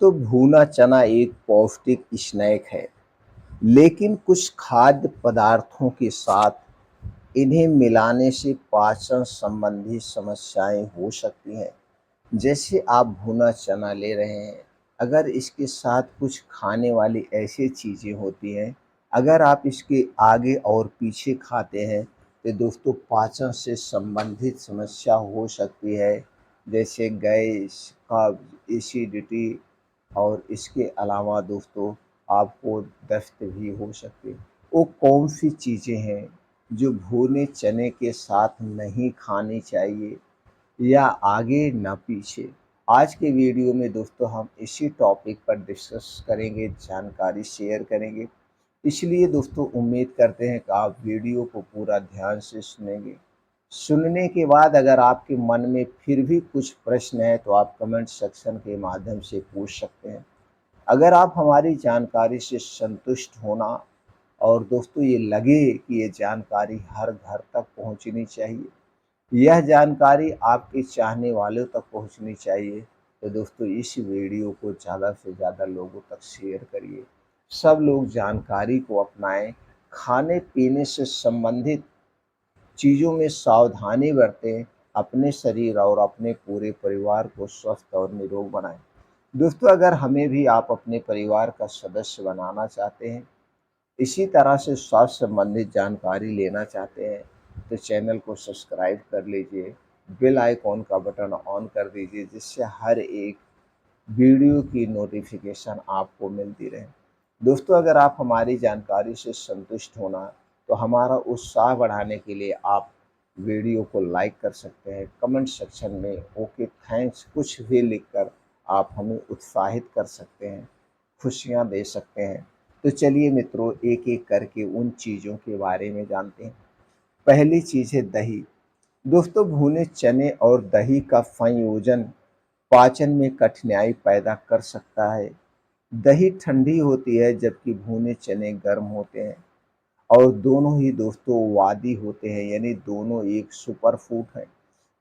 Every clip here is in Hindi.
तो भुना चना एक पौष्टिक स्नैक है, लेकिन कुछ खाद्य पदार्थों के साथ इन्हें मिलाने से पाचन संबंधी समस्याएं हो सकती हैं। जैसे आप भुना चना ले रहे हैं, अगर इसके साथ कुछ खाने वाली ऐसी चीज़ें होती हैं, अगर आप इसके आगे और पीछे खाते हैं, तो दोस्तों पाचन से संबंधित समस्या हो सकती है, जैसे गैस, कब्ज़, एसिडिटी और इसके अलावा दोस्तों आपको दस्त भी हो सकती है। वो कौन-सी चीज़ें हैं, जो भुने चने के साथ नहीं खानी चाहिए या आगे ना पीछे। आज के वीडियो में दोस्तों हम इसी टॉपिक पर डिस्कस करेंगे, जानकारी शेयर करेंगे। इसलिए दोस्तों उम्मीद करते हैं कि आप वीडियो को पूरा ध्यान से सुनेंगे। सुनने के बाद अगर आपके मन में फिर भी कुछ प्रश्न है तो आप कमेंट सेक्शन के माध्यम से पूछ सकते हैं। अगर आप हमारी जानकारी से संतुष्ट होना और दोस्तों ये लगे कि ये जानकारी हर घर तक पहुंचनी चाहिए, यह जानकारी आपके चाहने वालों तक पहुंचनी चाहिए, तो दोस्तों इस वीडियो को ज़्यादा से ज़्यादा लोगों तक शेयर करिए। सब लोग जानकारी को अपनाएं, खाने पीने से संबंधित चीज़ों में सावधानी बरतें, अपने शरीर और अपने पूरे परिवार को स्वस्थ और निरोग बनाएं। दोस्तों अगर हमें भी आप अपने परिवार का सदस्य बनाना चाहते हैं, इसी तरह से स्वास्थ्य संबंधित जानकारी लेना चाहते हैं, तो चैनल को सब्सक्राइब कर लीजिए, बेल आइकॉन का बटन ऑन कर दीजिए, जिससे हर एक वीडियो की नोटिफिकेशन आपको मिलती रहे। दोस्तों अगर आप हमारी जानकारी से संतुष्ट होना, तो हमारा उत्साह बढ़ाने के लिए आप वीडियो को लाइक कर सकते हैं, कमेंट सेक्शन में ओके थैंक्स कुछ भी लिखकर आप हमें उत्साहित कर सकते हैं, खुशियाँ दे सकते हैं। तो चलिए मित्रों एक-एक करके उन चीज़ों के बारे में जानते हैं। पहली चीज़ है दही। दोस्तों भुने चने और दही का संयोजन पाचन में कठिनाई पैदा कर सकता है। दही ठंडी होती है जबकि भुने चने गर्म होते हैं और दोनों ही दोस्तों वादी होते हैं, यानी दोनों एक सुपर फूड हैं।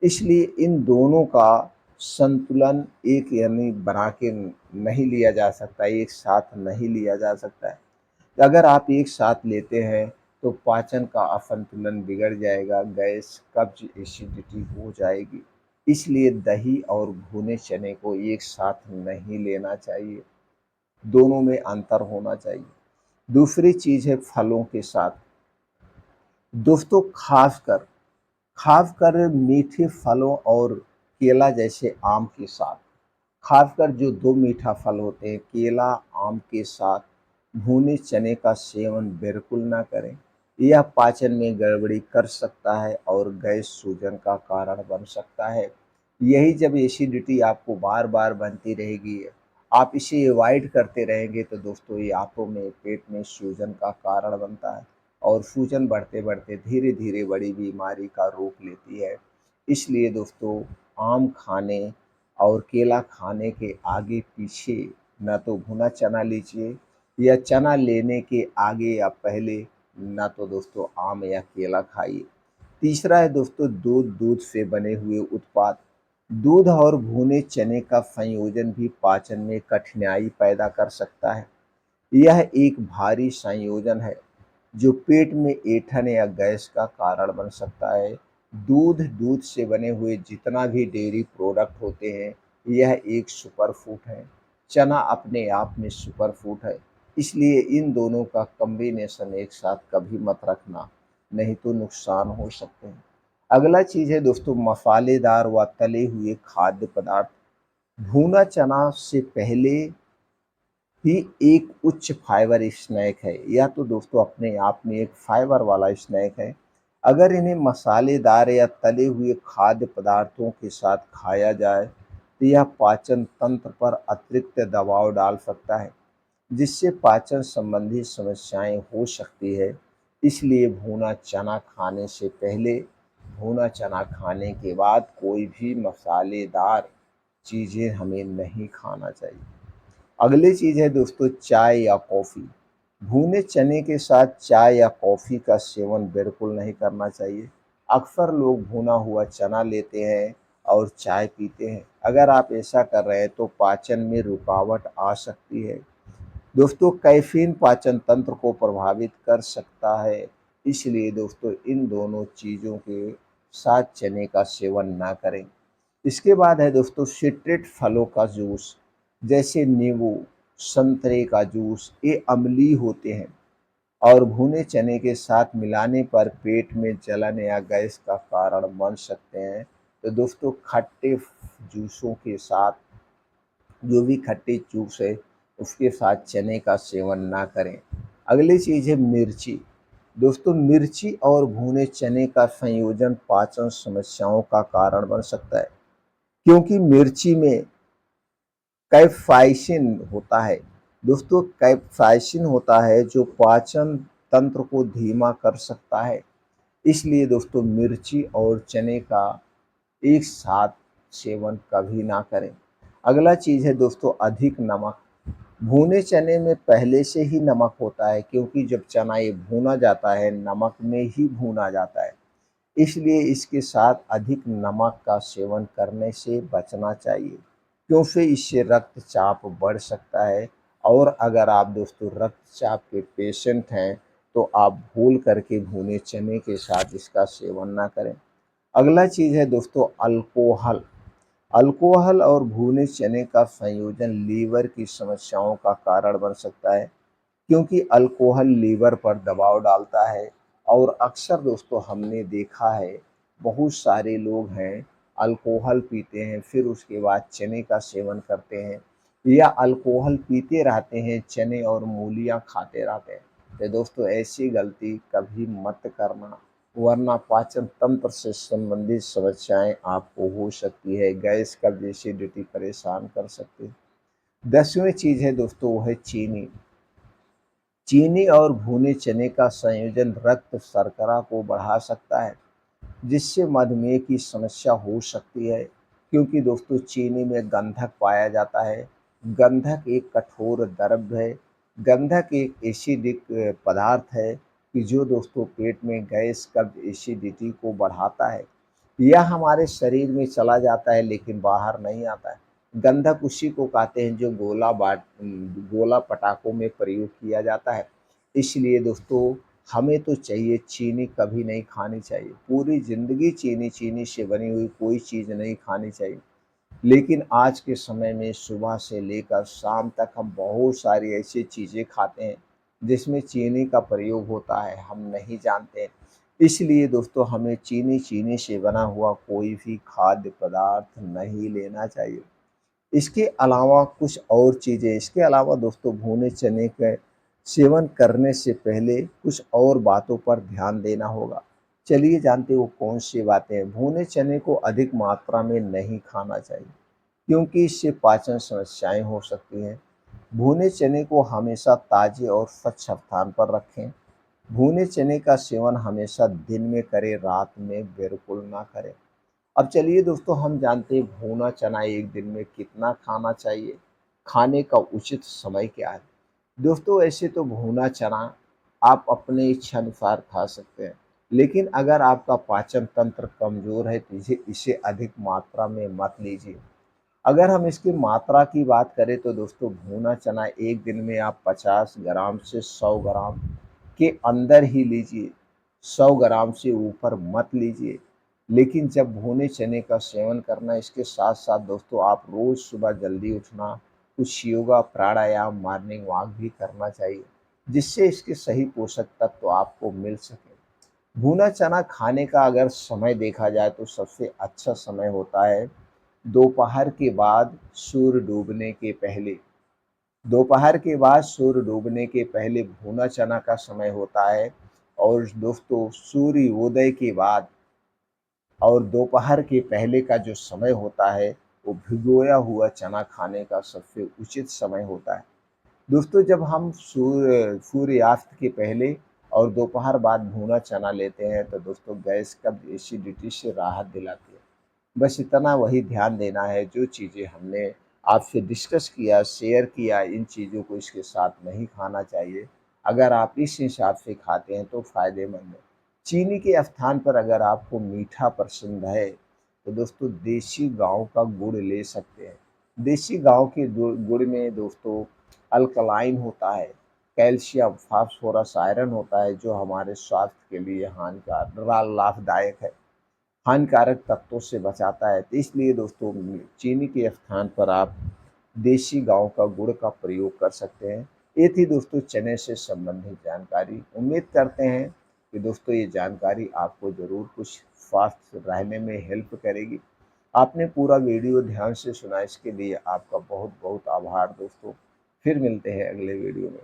इसलिए इन दोनों का संतुलन एक यानी बना के नहीं लिया जा सकता, एक साथ नहीं लिया जा सकता है। अगर आप एक साथ लेते हैं तो पाचन का असंतुलन बिगड़ जाएगा, गैस, कब्ज, एसिडिटी हो जाएगी। इसलिए दही और भुने चने को एक साथ नहीं लेना चाहिए, दोनों में अंतर होना चाहिए। दूसरी चीज़ है फलों के साथ। दोस्तों खासकर मीठे फलों और केला जैसे आम के साथ, खासकर जो दो मीठा फल होते हैं केला, आम के साथ भुने चने का सेवन बिल्कुल ना करें। यह पाचन में गड़बड़ी कर सकता है और गैस सूजन का कारण बन सकता है। यही जब एसिडिटी आपको बार बार बनती रहेगी, आप इसे अवॉइड करते रहेंगे, तो दोस्तों ये आंतों में, पेट में सूजन का कारण बनता है और सूजन बढ़ते बढ़ते धीरे धीरे बड़ी बीमारी का रूप लेती है। इसलिए दोस्तों आम खाने और केला खाने के आगे पीछे ना तो भुना चना लीजिए, या चना लेने के आगे या पहले ना तो दोस्तों आम या केला खाइए। तीसरा है दोस्तों दूध से बने हुए उत्पाद। दूध और भुने चने का संयोजन भी पाचन में कठिनाई पैदा कर सकता है। यह एक भारी संयोजन है जो पेट में ऐंठन या गैस का कारण बन सकता है। दूध से बने हुए जितना भी डेयरी प्रोडक्ट होते हैं, यह एक सुपर फूड है। चना अपने आप में सुपर फूड है। इसलिए इन दोनों का कॉम्बिनेशन एक साथ कभी मत रखना, नहीं तो नुकसान हो सकते हैं। अगला चीज़ है दोस्तों मसालेदार व तले हुए खाद्य पदार्थ। भुना चना से पहले ही एक उच्च फाइबर स्नैक है, या तो दोस्तों अपने आप में एक फाइबर वाला स्नैक है। अगर इन्हें मसालेदार या तले हुए खाद्य पदार्थों के साथ खाया जाए, तो यह पाचन तंत्र पर अतिरिक्त दबाव डाल सकता है, जिससे पाचन संबंधी समस्याएं हो सकती है। इसलिए भुना चना खाने से पहले, भुना चना खाने के बाद कोई भी मसालेदार चीज़ें हमें नहीं खाना चाहिए। अगली चीज़ है दोस्तों चाय या कॉफ़ी। भुने चने के साथ चाय या कॉफ़ी का सेवन बिल्कुल नहीं करना चाहिए। अक्सर लोग भुना हुआ चना लेते हैं और चाय पीते हैं। अगर आप ऐसा कर रहे हैं तो पाचन में रुकावट आ सकती है। दोस्तों, कैफ़ीन पाचन तंत्र को प्रभावित कर सकता है, इसलिए दोस्तों इन दोनों चीज़ों के साथ चने का सेवन ना करें। इसके बाद है दोस्तों सिट्रेट फलों का जूस, जैसे नींबू, संतरे का जूस, ये अम्लीय होते हैं और भुने चने के साथ मिलाने पर पेट में जलन या गैस का कारण बन सकते हैं। तो दोस्तों खट्टे जूसों के साथ, जो भी खट्टे जूस है उसके साथ चने का सेवन ना करें। अगली चीज़ है मिर्ची। दोस्तों मिर्ची और भुने चने का संयोजन पाचन समस्याओं का कारण बन सकता है, क्योंकि मिर्ची में कैप्साइसिन होता है। दोस्तों कैप्साइसिन होता है जो पाचन तंत्र को धीमा कर सकता है। इसलिए दोस्तों मिर्ची और चने का एक साथ सेवन कभी ना करें। अगला चीज़ है दोस्तों अधिक नमक। भुने चने में पहले से ही नमक होता है, क्योंकि जब चना ये भुना जाता है नमक में ही भुना जाता है। इसलिए इसके साथ अधिक नमक का सेवन करने से बचना चाहिए, क्योंकि इससे रक्तचाप बढ़ सकता है। और अगर आप दोस्तों रक्तचाप के पेशेंट हैं तो आप भूल करके भुने चने के साथ इसका सेवन ना करें। अगला चीज़ है दोस्तों अल्कोहल। अल्कोहल और भुने चने का संयोजन लीवर की समस्याओं का कारण बन सकता है, क्योंकि अल्कोहल लीवर पर दबाव डालता है। और अक्सर दोस्तों हमने देखा है बहुत सारे लोग हैं अल्कोहल पीते हैं फिर उसके बाद चने का सेवन करते हैं, या अल्कोहल पीते रहते हैं चने और मूलियाँ खाते रहते हैं। तो दोस्तों ऐसी गलती कभी मत करना, वरना पाचन तंत्र से संबंधित समस्याएं आपको हो सकती है। गैस कब्ज एसिडिटी परेशान कर सकती है। 10वीं चीज़ है दोस्तों वो है चीनी। चीनी और भुने चने का संयोजन रक्त शर्करा को बढ़ा सकता है, जिससे मधुमेह की समस्या हो सकती है, क्योंकि दोस्तों चीनी में गंधक पाया जाता है। गंधक एक कठोर द्रव्य है। गंधक एक एसिडिक पदार्थ है कि जो दोस्तों पेट में गैस कब्ज एसिडिटी को बढ़ाता है। यह हमारे शरीर में चला जाता है लेकिन बाहर नहीं आता है। गंधक उसी को कहते हैं जो गोला पटाखों में प्रयोग किया जाता है। इसलिए दोस्तों हमें तो चाहिए चीनी कभी नहीं खानी चाहिए। पूरी ज़िंदगी चीनी चीनी से बनी हुई कोई चीज़ नहीं खानी चाहिए। लेकिन आज के समय में सुबह से लेकर शाम तक हम बहुत सारी ऐसी चीज़ें खाते हैं जिसमें चीनी का प्रयोग होता है, हम नहीं जानते हैं। इसलिए दोस्तों हमें चीनी चीनी से बना हुआ कोई भी खाद्य पदार्थ नहीं लेना चाहिए। इसके अलावा कुछ और चीज़ें, इसके अलावा दोस्तों भुने चने के सेवन करने से पहले कुछ और बातों पर ध्यान देना होगा। चलिए जानते हैं वो कौन सी बातें हैं। भुने चने को अधिक मात्रा में नहीं खाना चाहिए, क्योंकि इससे पाचन समस्याएं हो सकती हैं। भुने चने को हमेशा ताज़े और स्वच्छ स्थान पर रखें। भुने चने का सेवन हमेशा दिन में करें, रात में बिल्कुल ना करें। अब चलिए दोस्तों हम जानते हैं भुना चना एक दिन में कितना खाना चाहिए, खाने का उचित समय क्या है। दोस्तों ऐसे तो भुना चना आप अपने इच्छा अनुसार खा सकते हैं, लेकिन अगर आपका पाचन तंत्र कमज़ोर है तो इसे अधिक मात्रा में मत लीजिए। अगर हम इसकी मात्रा की बात करें तो दोस्तों भुना चना एक दिन में आप 50 ग्राम से 100 ग्राम के अंदर ही लीजिए, 100 ग्राम से ऊपर मत लीजिए। लेकिन जब भुने चने का सेवन करना, इसके साथ-साथ दोस्तों आप रोज़ सुबह जल्दी उठना, कुछ योगा, प्राणायाम, मॉर्निंग वॉक भी करना चाहिए, जिससे इसके सही पोषक तत्व आपको मिल सकें। भुना चना खाने का अगर समय देखा जाए तो सबसे अच्छा समय होता है दोपहर के बाद सूर्य डूबने के पहले। दोपहर के बाद सूर्य डूबने के पहले भुना चना का समय होता है। और दोस्तों सूर्योदय के बाद और दोपहर के पहले का जो समय होता है वो भिगोया हुआ चना खाने का सबसे उचित समय होता है। दोस्तों जब हम सूर्यास्त के पहले और दोपहर बाद भुना चना लेते हैं तो दोस्तों गैस कब्ज एसिडिटी से राहत दिलाती है। बस इतना वही ध्यान देना है, जो चीज़ें हमने आपसे डिस्कस किया, शेयर किया, इन चीज़ों को इसके साथ नहीं खाना चाहिए। अगर आप इस हिसाब से खाते हैं तो फ़ायदेमंद है। चीनी के स्थान पर अगर आपको मीठा पसंद है तो दोस्तों देसी गाँव का गुड़ ले सकते हैं। देसी गाँव के गुड़ में दोस्तों अल्कलाइन होता है, कैल्शियम, फास्फोरस, आयरन होता है जो हमारे स्वास्थ्य के लिए लाभदायक है, हानिकारक तत्वों से बचाता है। तो इसलिए दोस्तों चीनी के स्थान पर आप देसी गाँव का गुड़ का प्रयोग कर सकते हैं। ये थी दोस्तों चने से संबंधित जानकारी। उम्मीद करते हैं कि दोस्तों ये जानकारी आपको ज़रूर कुछ स्वस्थ रहने में हेल्प करेगी। आपने पूरा वीडियो ध्यान से सुना, इसके लिए आपका बहुत बहुत आभार दोस्तों। फिर मिलते हैं अगले वीडियो में।